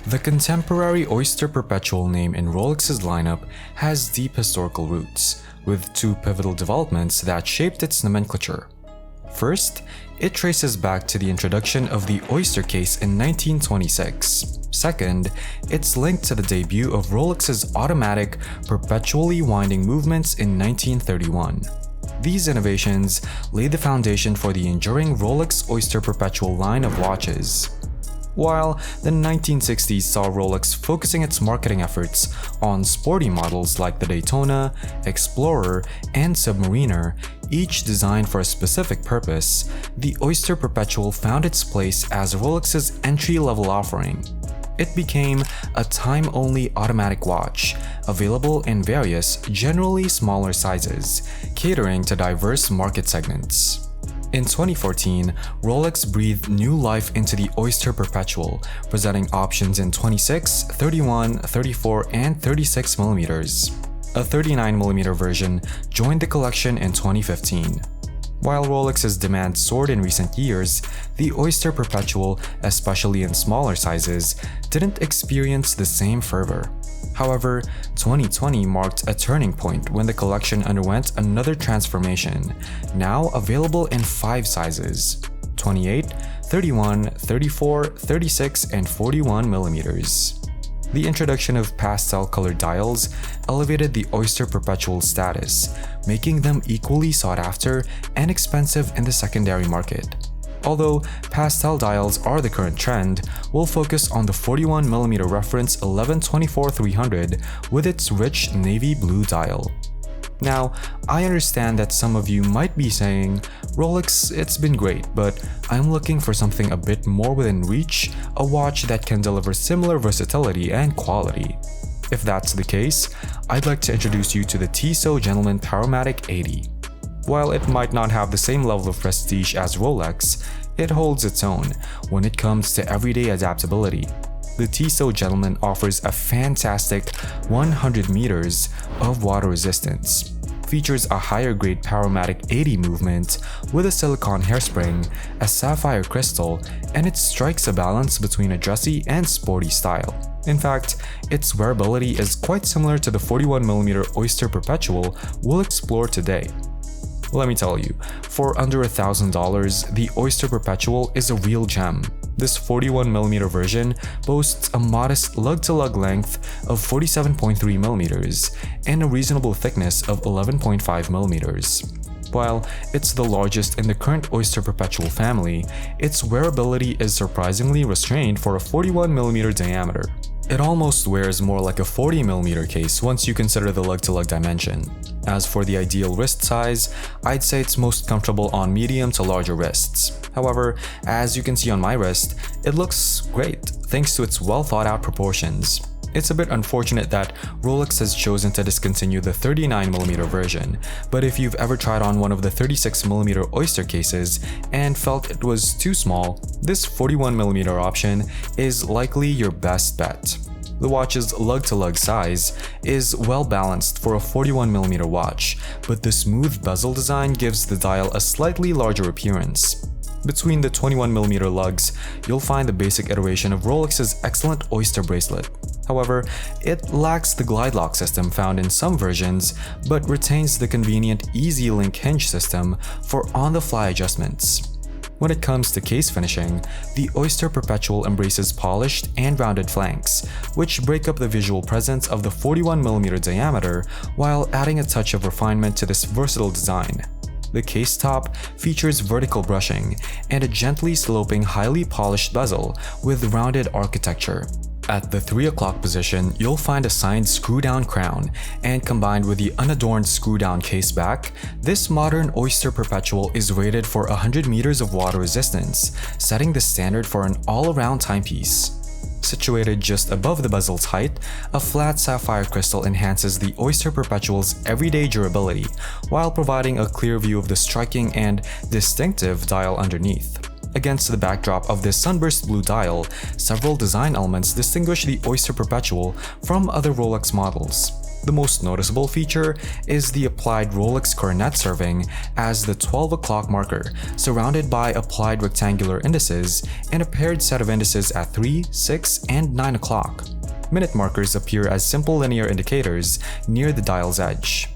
The contemporary Oyster Perpetual name in Rolex's lineup has deep historical roots, with two pivotal developments that shaped its nomenclature. First, it traces back to the introduction of the Oyster case in 1926. Second, it's linked to the debut of Rolex's automatic, perpetually winding movements in 1931. These innovations laid the foundation for the enduring Rolex Oyster Perpetual line of watches. While the 1960s saw Rolex focusing its marketing efforts on sporty models like the Daytona, Explorer, and Submariner, each designed for a specific purpose, the Oyster Perpetual found its place as Rolex's entry-level offering. It became a time-only automatic watch, available in various, generally smaller sizes, catering to diverse market segments. In 2014, Rolex breathed new life into the Oyster Perpetual, presenting options in 26, 31, 34, and 36mm. A 39mm version joined the collection in 2015. While Rolex's demand soared in recent years, the Oyster Perpetual, especially in smaller sizes, didn't experience the same fervor. However, 2020 marked a turning point when the collection underwent another transformation, now available in 5 sizes: 28, 31, 34, 36, and 41mm. The introduction of pastel-colored dials elevated the Oyster Perpetual's status, making them equally sought after and expensive in the secondary market. Although pastel dials are the current trend, we'll focus on the 41mm reference 11-24-300 with its rich navy blue dial. Now, I understand that some of you might be saying, Rolex, it's been great, but I'm looking for something a bit more within reach, a watch that can deliver similar versatility and quality. If that's the case, I'd like to introduce you to the Tissot Gentleman Powermatic 80. While it might not have the same level of prestige as Rolex, it holds its own when it comes to everyday adaptability. The Tissot Gentleman offers a fantastic 100 meters of water resistance, features a higher grade Powermatic 80 movement with a silicone hairspring, a sapphire crystal, and it strikes a balance between a dressy and sporty style. In fact, its wearability is quite similar to the 41mm Oyster Perpetual we'll explore today. Let me tell you, for under $1,000, the Oyster Perpetual is a real gem. This 41mm version boasts a modest lug-to-lug length of 47.3mm and a reasonable thickness of 11.5mm. While it's the largest in the current Oyster Perpetual family, its wearability is surprisingly restrained for a 41mm diameter. It almost wears more like a 40mm case once you consider the lug-to-lug dimension. As for the ideal wrist size, I'd say it's most comfortable on medium to larger wrists. However, as you can see on my wrist, it looks great thanks to its well-thought-out proportions. It's a bit unfortunate that Rolex has chosen to discontinue the 39mm version, but if you've ever tried on one of the 36mm Oyster cases and felt it was too small, this 41mm option is likely your best bet. The watch's lug-to-lug size is well balanced for a 41mm watch, but the smooth bezel design gives the dial a slightly larger appearance. Between the 21mm lugs, you'll find the basic iteration of Rolex's excellent Oyster bracelet. However, it lacks the glide lock system found in some versions, but retains the convenient Easy Link hinge system for on-the-fly adjustments. When it comes to case finishing, the Oyster Perpetual embraces polished and rounded flanks, which break up the visual presence of the 41mm diameter while adding a touch of refinement to this versatile design. The case top features vertical brushing and a gently sloping, highly polished bezel with rounded architecture. At the 3 o'clock position, you'll find a signed screw-down crown, and combined with the unadorned screw-down case back, this modern Oyster Perpetual is rated for 100 meters of water resistance, setting the standard for an all-around timepiece. Situated just above the bezel's height, a flat sapphire crystal enhances the Oyster Perpetual's everyday durability, while providing a clear view of the striking and distinctive dial underneath. Against the backdrop of this sunburst blue dial, several design elements distinguish the Oyster Perpetual from other Rolex models. The most noticeable feature is the applied Rolex coronet serving as the 12 o'clock marker, surrounded by applied rectangular indices and a paired set of indices at 3, 6, and 9 o'clock. Minute markers appear as simple linear indicators near the dial's edge.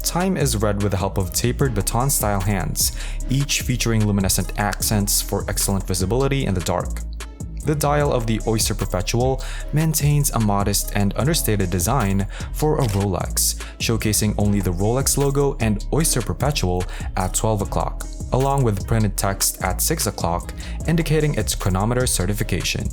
Time is read with the help of tapered baton-style hands, each featuring luminescent accents for excellent visibility in the dark. The dial of the Oyster Perpetual maintains a modest and understated design for a Rolex, showcasing only the Rolex logo and Oyster Perpetual at 12 o'clock, along with printed text at 6 o'clock, indicating its chronometer certification.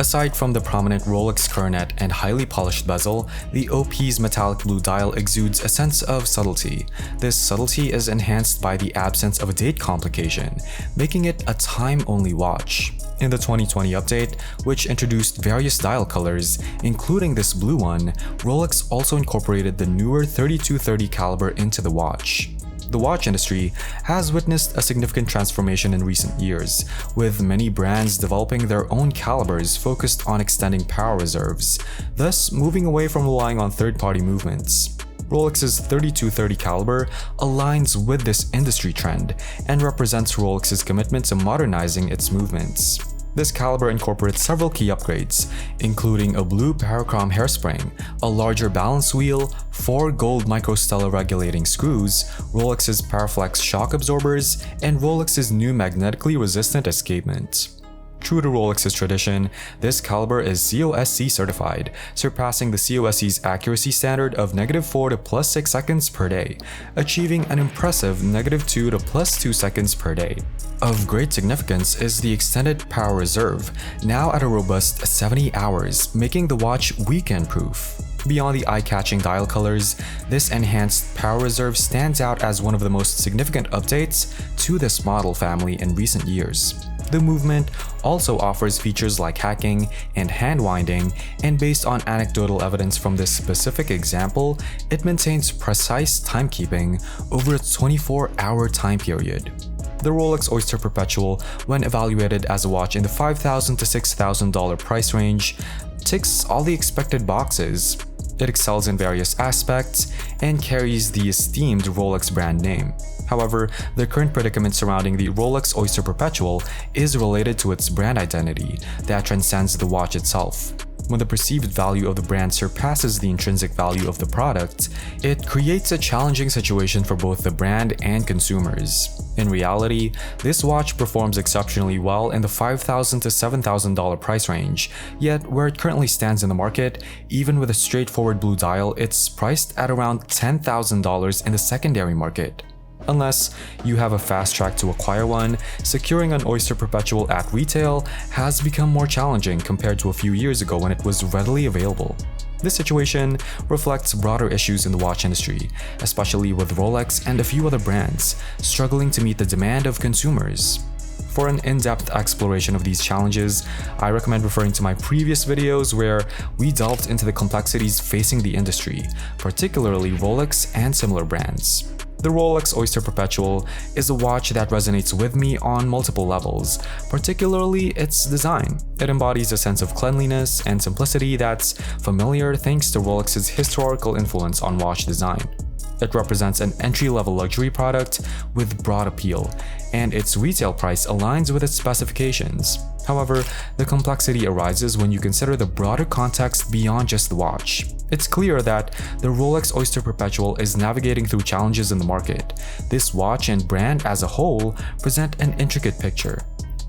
Aside from the prominent Rolex coronet and highly polished bezel, the OP's metallic blue dial exudes a sense of subtlety. This subtlety is enhanced by the absence of a date complication, making it a time-only watch. In the 2020 update, which introduced various dial colors, including this blue one, Rolex also incorporated the newer 3230 caliber into the watch. The watch industry has witnessed a significant transformation in recent years, with many brands developing their own calibers focused on extending power reserves, thus moving away from relying on third-party movements. Rolex's 3230 caliber aligns with this industry trend and represents Rolex's commitment to modernizing its movements. This caliber incorporates several key upgrades, including a blue parachrom hairspring, a larger balance wheel, 4 gold microstellar regulating screws, Rolex's Paraflex shock absorbers, and Rolex's new magnetically resistant escapement. True to Rolex's tradition, this caliber is COSC certified, surpassing the COSC's accuracy standard of -4 to +6 seconds per day, achieving an impressive -2 to +2 seconds per day. Of great significance is the extended power reserve, now at a robust 70 hours, making the watch weekend-proof. Beyond the eye-catching dial colors, this enhanced power reserve stands out as one of the most significant updates to this model family in recent years. The movement also offers features like hacking and hand winding, and based on anecdotal evidence from this specific example, it maintains precise timekeeping over a 24-hour time period. The Rolex Oyster Perpetual, when evaluated as a watch in the $5,000 to $6,000 price range, ticks all the expected boxes. It excels in various aspects and carries the esteemed Rolex brand name. However, the current predicament surrounding the Rolex Oyster Perpetual is related to its brand identity that transcends the watch itself. When the perceived value of the brand surpasses the intrinsic value of the product, it creates a challenging situation for both the brand and consumers. In reality, this watch performs exceptionally well in the $5,000 to $7,000 price range, yet where it currently stands in the market, even with a straightforward blue dial, it's priced at around $10,000 in the secondary market. Unless you have a fast track to acquire one, securing an Oyster Perpetual at retail has become more challenging compared to a few years ago when it was readily available. This situation reflects broader issues in the watch industry, especially with Rolex and a few other brands struggling to meet the demand of consumers. For an in-depth exploration of these challenges, I recommend referring to my previous videos where we delved into the complexities facing the industry, particularly Rolex and similar brands. The Rolex Oyster Perpetual is a watch that resonates with me on multiple levels, particularly its design. It embodies a sense of cleanliness and simplicity that's familiar thanks to Rolex's historical influence on watch design. It represents an entry-level luxury product with broad appeal, and its retail price aligns with its specifications. However, the complexity arises when you consider the broader context beyond just the watch. It's clear that the Rolex Oyster Perpetual is navigating through challenges in the market. This watch and brand as a whole present an intricate picture.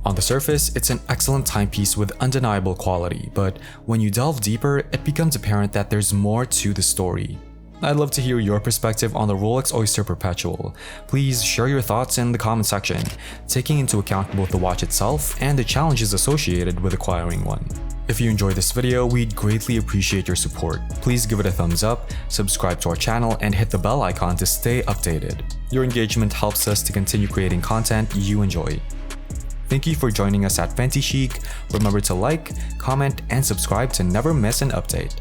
On the surface, it's an excellent timepiece with undeniable quality, but when you delve deeper, it becomes apparent that there's more to the story. I'd love to hear your perspective on the Rolex Oyster Perpetual. Please share your thoughts in the comment section, taking into account both the watch itself and the challenges associated with acquiring one. If you enjoyed this video, we'd greatly appreciate your support. Please give it a thumbs up, subscribe to our channel, and hit the bell icon to stay updated. Your engagement helps us to continue creating content you enjoy. Thank you for joining us at Ventichic. Remember to like, comment, and subscribe to never miss an update.